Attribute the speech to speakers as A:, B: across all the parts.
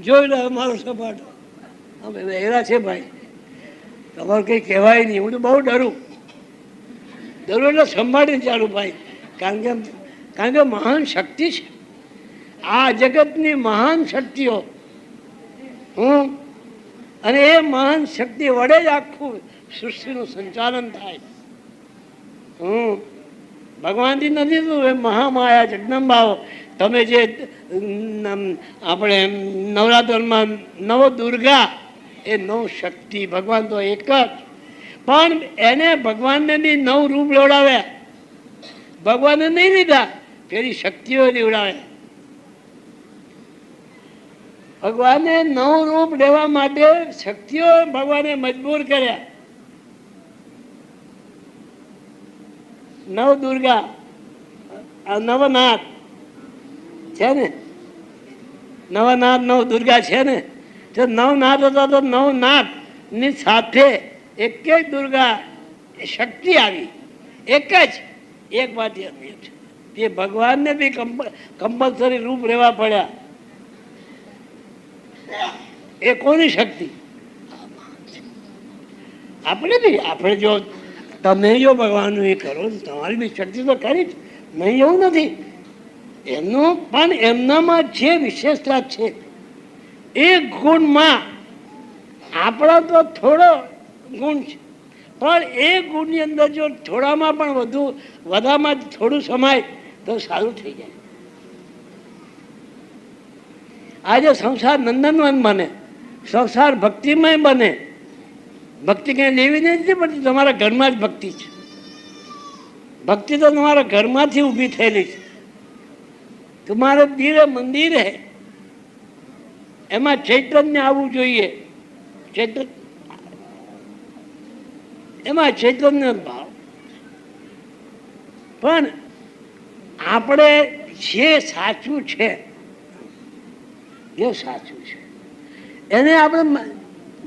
A: જોઈ લો અમારો સપાટો, અમે વહેરા છે ભાઈ, તમારે કંઈ કહેવાય નહીં. હું તો બહુ ડરું એટલે સંભાળીને ચાલુ ભાઈ, કારણ કે મહાન શક્તિ છે આ જગતની, મહાન શક્તિઓ. અને એ મહાન શક્તિ વડે જ આખું સૃષ્ટિનું સંચાલન થાય. ભગવાનથી નથી તું એ મહામાયા જગદંબાઓ. તમે જે આપણે નવરાત્રમાં નવ દુર્ગા, એ નવ શક્તિ, ભગવાન તો એક જ, પણ એને ભગવાનને બી નવ રૂપ લેવડાવ્યા. ભગવાને નહીં લીધા, પેલી શક્તિઓ લેવડાવ્યા. ભગવાને નવ રૂપ લેવા માટે શક્તિઓ ભગવાને મજબૂર કર્યા. નવ દુર્ગા, નવનાથ છે ને, નવનાથ નવ દુર્ગા છે ને. તો નવનાથ હતા તો નવનાથ ની સાથે એક જ દુર્ગા શક્તિ આવી, એક જ એક વાત. તે ભગવાનને બી કમ્પલસરી રૂપ લેવા પડ્યા. એ કોની શક્તિ? આપણે બી, આપણે જો તમે જો ભગવાનનું એ કરો તો તમારી બી શક્તિ તો ખરી જ, નહીં એવું નથી. એમનું પણ એમનામાં જે વિશેષતા છે એ ગુણમાં આપણા તો થોડો ગુણ છે, પણ એ ગુણની અંદર જો થોડામાં પણ વધામાં થોડું સમાય તો સારું થઈ જાય. આજે સંસાર નંદનવન બને, સંસાર ભક્તિમય બને. ભક્તિ ક્યાંય લેવી નથી પડતી, તમારા ઘરમાં જ ભક્તિ છે. ભક્તિ તો તમારા ઘરમાંથી ઊભી થયેલી છે. તમારે દિલે મંદિર હે, એમાં ચૈતન્ય આવવું જોઈએ. એમાં ચૈતન્ય ભાવ. પણ આપણે જે સાચું છે, જે સાચું છે એને આપણે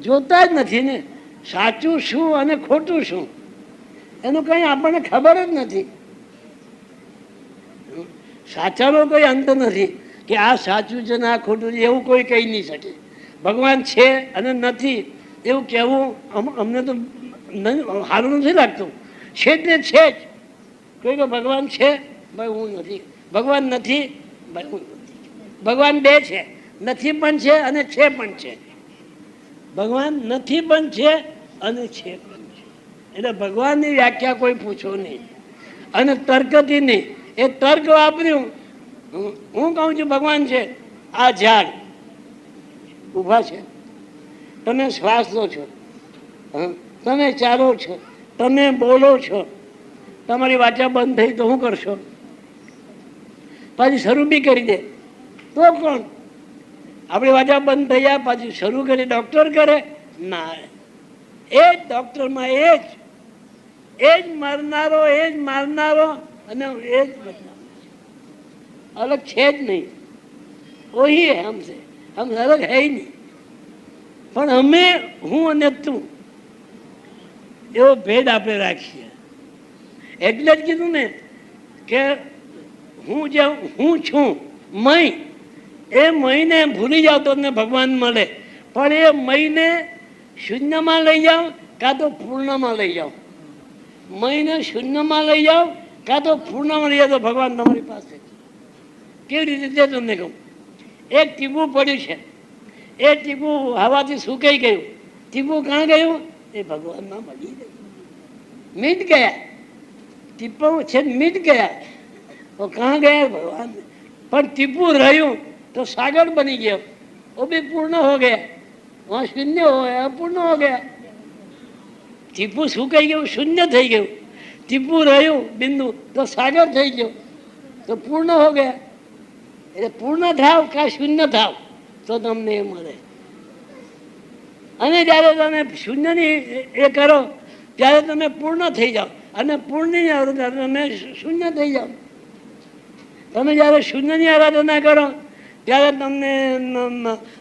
A: જોતા જ નથી ને. સાચું શું અને ખોટું શું એનું કંઈ આપણને ખબર જ નથી. સાચાનો કોઈ અંત નથી કે આ સાચું છે ને આ ખોટું છે, એવું કોઈ કહી નહીં શકે. ભગવાન છે અને નથી એવું કહેવું અમને તો સારું નથી લાગતું. છે જ ને છે જ. કોઈ કે ભગવાન છે, ભાઈ હું નથી. ભગવાન નથી, ભાઈ હું નથી. ભગવાન બે છે, નથી પણ છે અને છે પણ છે. ભગવાન નથી પણ છે અને છે પણ છે. એટલે ભગવાનની વ્યાખ્યા કોઈ પૂછો નહીં, અને તર્કથી નહીં. એ તર્ક વાપર્યું. હું કહું છું ભગવાન છે. આ ઝાડ ઊભા છે, તમે શ્વાસ લો છો, તમે ચાલો છો, તમે બોલો છો. તમારી વાચા બંધ થઈ તો શું કરશો? પાછી શરૂ બી કરી દે તો કોણ? આપણી વાચા બંધ થઈ જાય પાછી શરૂ કરી ડૉક્ટર કરે ના. એ જ ડૉક્ટરમાં એ જ મારનારો અને એ જ બદનામ. અલગ છે જ નહીં. વહી હે હમસે, હમ અલગ હે નહીં. પણ અમે, હું અને તું, એવો ભેદ આપણે રાખીએ. એટલે જ કીધું ને કે હું છું મય, એ મયને ભૂલી જાવ તો ભગવાન મળે. પણ એ મયને શૂન્યમાં લઈ જાઓ કાં તો પૂર્ણમાં લઈ જાઓ. મયને શૂન્યમાં લઈ જાઓ કાં તો પૂર્ણમાં લઈ જાઓ તો ભગવાન તમારી પાસે. કેવી રીતે તે તમને કહું. એક ટીપું પડ્યું છે, એ ટીપું હવાથી સુકાઈ ગયું. ટીપું ક્યાં ગયું? એ ભગવાનમાં મળી ગયું, મીટ ગયા. ટીપું છે મીટ ગયા તો ક્યાં ગયા? ભગવાન. પણ ટીપું રહ્યું તો સાગર બની ગયો, वो भी पूर्ण हो गया. वहाँ शून्य हो गया, पूर्ण हो गया. ટીપું સુકાઈ ગયું, શૂન્ય થઈ ગયું. ટીપું રહ્યું બિંદુ તો સાગર થઈ ગયો, તો પૂર્ણ હો ગયા. એટલે પૂર્ણ થાવ કાં શૂન્ય થાવ તો તમને એ મળે. અને જ્યારે તમે શૂન્યની એ કરો ત્યારે તમે પૂર્ણ થઈ જાઓ, અને પૂર્ણની આરાધના તમે શૂન્ય થઈ જાઓ. તમે જ્યારે શૂન્યની આરાધના કરો ત્યારે તમને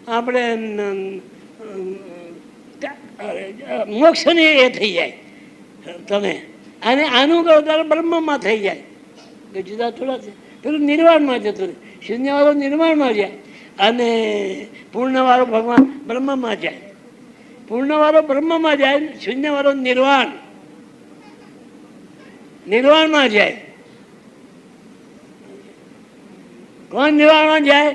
A: આપણે મોક્ષની એ થઈ જાય તમે. અને આનું કરો ત્યારે બ્રહ્મમાં થઈ જાય, કે જુદા થોડા છે. પેલું નિર્વાણમાં જતું રહે, શૂન્યવાળો નિર્વાણમાં જાય અને પૂર્ણવાળો ભગવાન બ્રહ્મમાં જાય. પૂર્ણવાળો બ્રહ્મમાં જાય, શૂન્યવાળો નિર્વાણમાં જાય. કોણ નિર્વાણમાં જાય?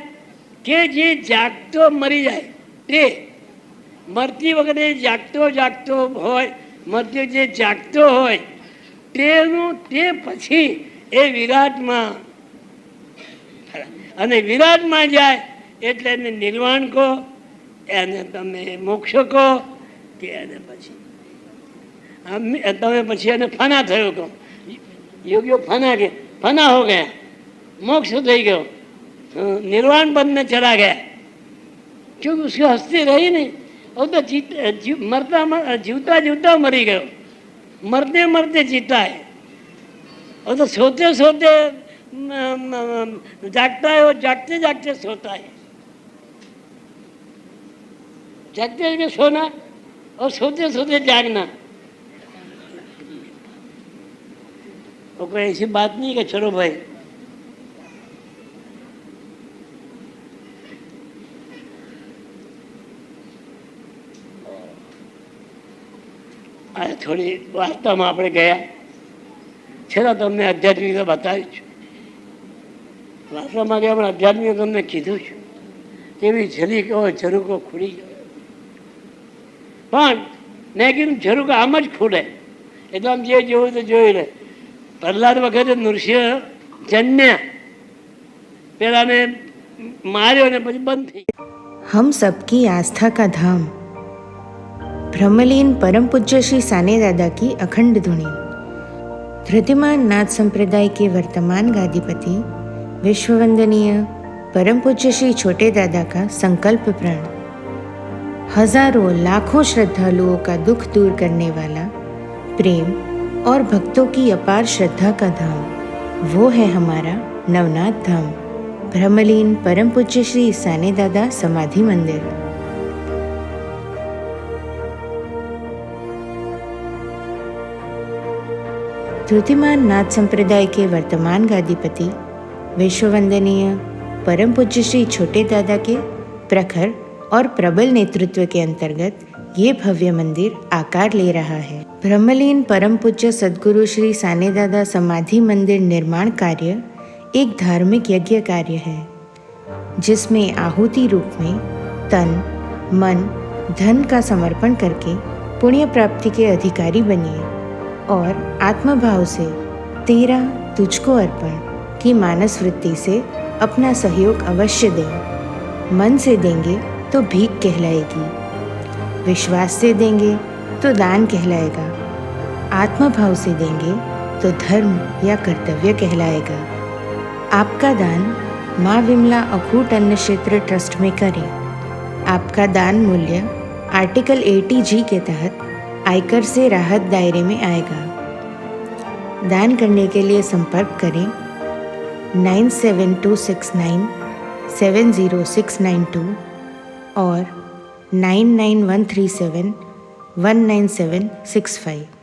A: કે જે જાગતો મરી જાય તે. મરતી વખતે જાગતો હોય, મરતી જે જાગતો હોય તેનું તે પછી એ વિરાટમાં, અને વિરાટમાં જાય એટલે એને નિર્વાણ કહો, એને તમે મોક્ષ કહો, કે એને પછી તમે પછી એને ફના થયો કહો. યોગીઓ ફના હો ગયા, મોક્ષ થઈ ગયો, निर्वाण पद में चला गया, क्योंकि उसकी हस्ती रही नहीं. वो तो जीवता जीवता मरी गयो, मरते मरते जीता है. वो तो सोते सोते जागता है, वो जागते जागते सोता है. जागते जागते सोना और सोते सोते जागना, वो कोई ऐसी बात नहीं कि चलो भाई થોડી વાર્તામાં આપણે ગયા. છેલ્લા તમને આધ્યાત્મિકતા બતાવી છું, વાર્તામાં ગયા પણ આધ્યાત્મિક તમને કીધું છું. કેવી ઝરીકો ઝરૂકો ખુલી ગયો, પણ મેં કીધું ઝરૂકો આમ જ ખુલે. એટલે આમ જે જોયું તો જોઈ લે. પ્રહલાદ વખતે નૃસિંહ જન્મ્યા, પેલાને માર્યો ને પછી બંધ થઈ.
B: हम सबकी आस्था का धाम ब्रह्मलीन परम पूज्य श्री साने दादा की अखंड धुनी. धृतिमान नाथ संप्रदाय के वर्तमान गादीपति विश्ववंदनीय परम पूज्य श्री छोटे दादा का संकल्प प्रण. हजारों लाखों श्रद्धालुओं का दुख दूर करने वाला, प्रेम और भक्तों की अपार श्रद्धा का धाम, वो है हमारा नवनाथ धाम, ब्रह्मलीन परम पूज्य श्री साने दादा समाधि मंदिर. धृतिमान नाथ संप्रदाय के वर्तमान गादीपति विश्ववंदनीय परम पूज्य श्री छोटे दादा के प्रखर और प्रबल नेतृत्व के अंतर्गत ये भव्य मंदिर आकार ले रहा है. ब्रह्मलीन परम पूज्य सद्गुरु श्री साने दादा समाधि मंदिर निर्माण कार्य एक धार्मिक यज्ञ कार्य है, जिसमें आहुति रूप में तन मन धन का समर्पण करके पुण्य प्राप्ति के अधिकारी बनिए और आत्मभाव से तेरा तुझको अर्पण की मानस वृत्ति से अपना सहयोग अवश्य दें. मन से देंगे तो भीख कहलाएगी, विश्वास से देंगे तो दान कहलाएगा, आत्मभाव से देंगे तो धर्म या कर्तव्य कहलाएगा. आपका दान माँ विमला अखूट अन्न क्षेत्र ट्रस्ट में करें. आपका दान मूल्य आर्टिकल 80G के तहत आयकर से राहत दायरे में आएगा. दान करने के लिए संपर्क करें 9726970692 और 99137199765.